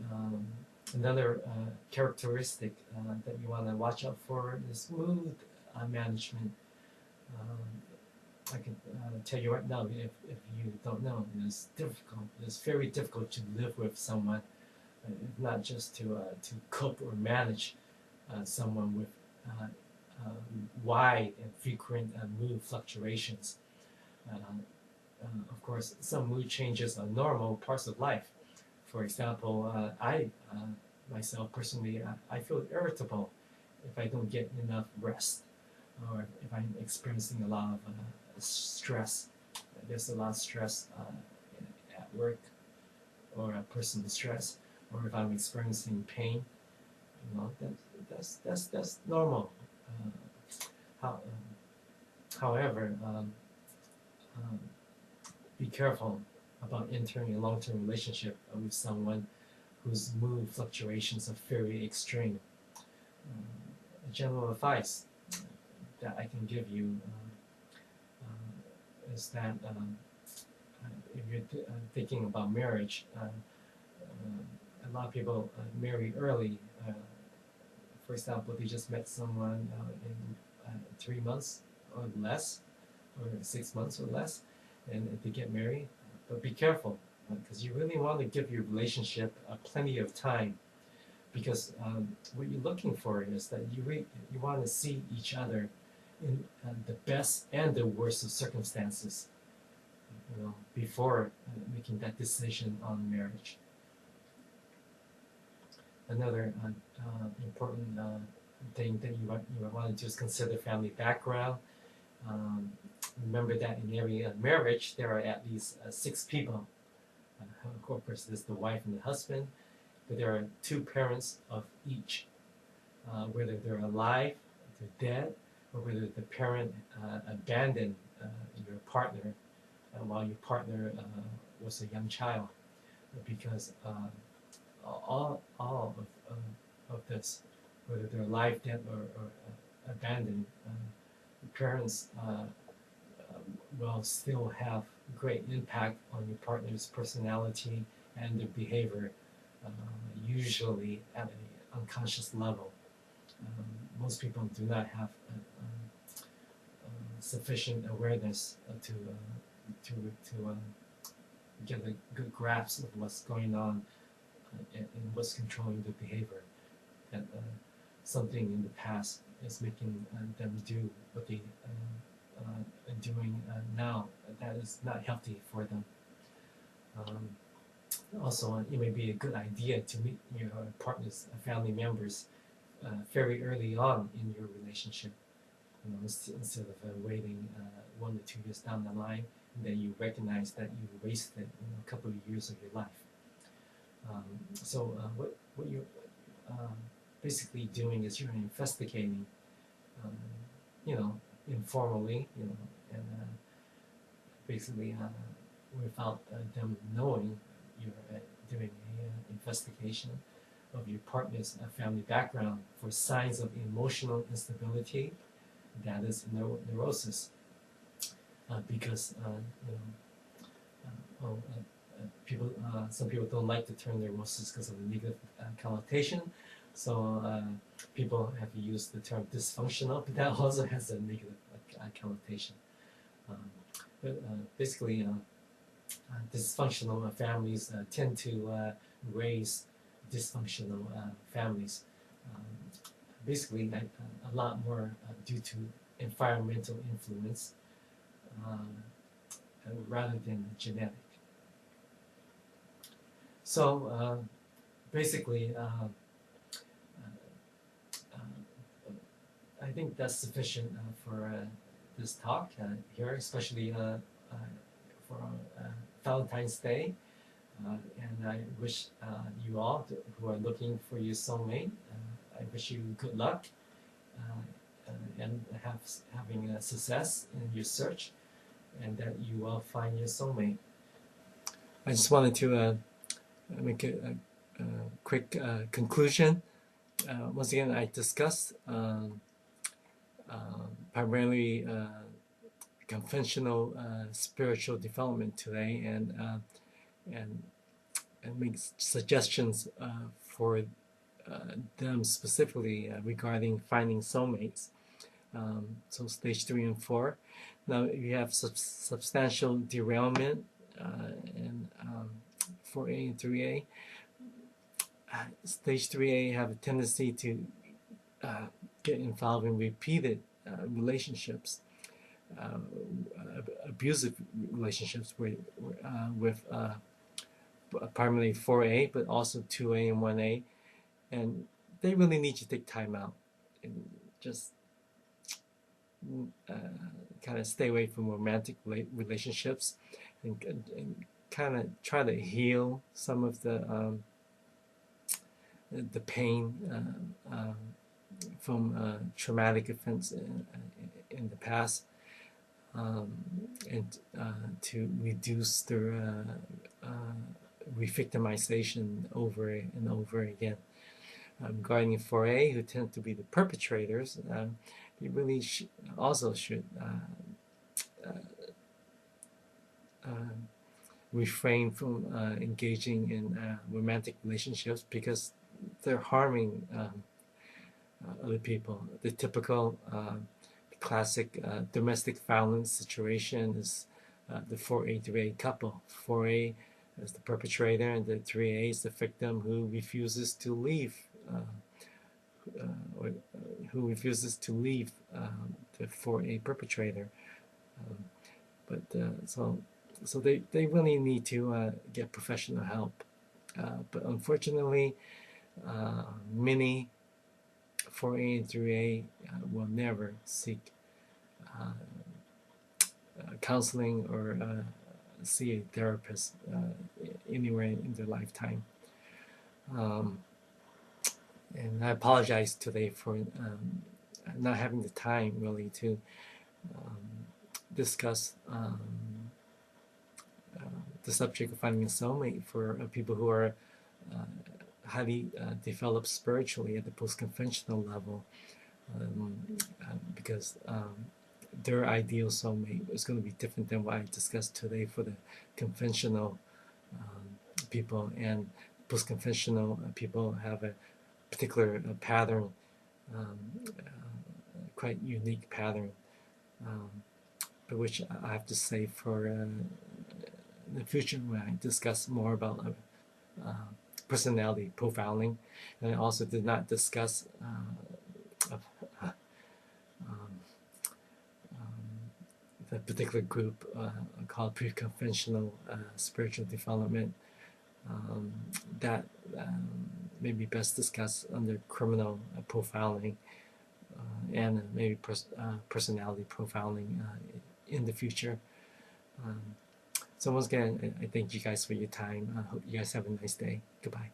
Um, Another characteristic that you want to watch out for is mood management. Um, I can tell you right now, if you don't know, it's difficult. It's very difficult to live with someone, not just to cope or manage someone with uh, uh, wide and frequent mood fluctuations. Of course, some mood changes are normal parts of life. For example, I myself personally, I feel irritable if I don't get enough rest, or if I'm experiencing a lot of stress. There's a lot of stress at work, or personal stress, or if I'm experiencing pain. That's normal. Uh, how, however, um, be careful about entering a long-term relationship with someone whose mood fluctuations are very extreme. A general advice that I can give you is that if you're thinking about marriage, a lot of people marry early. For example, they just met someone in 3 months or less, or 6 months or less, and they get married. But be careful, because you really want to give your relationship plenty of time, because what you're looking for is that you want to see each other in the best and the worst of circumstances, before making that decision on marriage. Another important thing that you want to do is consider family background. Um, Remember that in every marriage there are at least 6 people. Of course, there's the wife and the husband, but there are 2 parents of each. Whether they're alive, they're dead, or whether the parent abandoned your partner while your partner was a young child, because all of this, whether they're alive, dead, or abandoned, parents will still have great impact on your partner's personality and their behavior, uh, usually at an unconscious level. Most people do not have sufficient awareness to get a good grasp of what's going on and what's controlling the behavior. That something in the past is making them do what they are doing now that is not healthy for them. Um, Also, it may be a good idea to meet your partner's family members very early on in your relationship. Instead of waiting 1 or 2 years down the line, and then you recognize that you wasted a couple of years of your life. What you're basically doing is you're investigating, um, you know, informally, and basically without them knowing, you're doing an investigation of your partner's family background for signs of emotional instability, that is neurosis, because people, some people don't like the term neurosis because of the negative connotation. So people have used the term dysfunctional, but that also has a negative connotation. Um, but basically, dysfunctional families tend to raise dysfunctional families. Um, Basically, a lot more due to environmental influence um, rather than genetic. So basically, I think that's sufficient for this talk here, especially for Valentine's Day. And I wish you all who are looking for your soulmate, I wish you good luck and having success in your search, and that you will find your soulmate. I just wanted to make a quick conclusion. Once again, I discussed primarily conventional spiritual development today, and and make suggestions for them specifically regarding finding soulmates. So stage 3 and 4. Now you have substantial derailment in 4A and 3A. Stage 3A have a tendency to get involved in repeated relationships, abusive relationships with primarily 4A, but also 2A and 1A. And they really need to take time out and just kind of stay away from romantic relationships and kind of try to heal some of the pain from traumatic events in the past, and to reduce their re-victimization over and over again. Regarding 4A, who tend to be the perpetrators, you really also should refrain from engaging in romantic relationships, because they're harming other people. The typical classic domestic violence situation is the 4A 3A couple. 4A is the perpetrator, and the 3A is the victim who refuses to leave, the 4A perpetrator. So they really need to get professional help. But unfortunately, many 4A and 3A will never seek counseling or see a therapist anywhere in their lifetime. And I apologize today for not having the time really to discuss the subject of finding a soulmate for people who are highly developed spiritually at the post-conventional level, because their ideal soulmate is going to be different than what I discussed today for the conventional people. And post-conventional people have a particular pattern, quite unique pattern, but which I have to say for the future when I discuss more about personality profiling. And I also did not discuss the particular group called pre-conventional spiritual development, that may be best discussed under criminal profiling and maybe personality profiling in the future. So once again, I thank you guys for your time. I hope you guys have a nice day. Goodbye.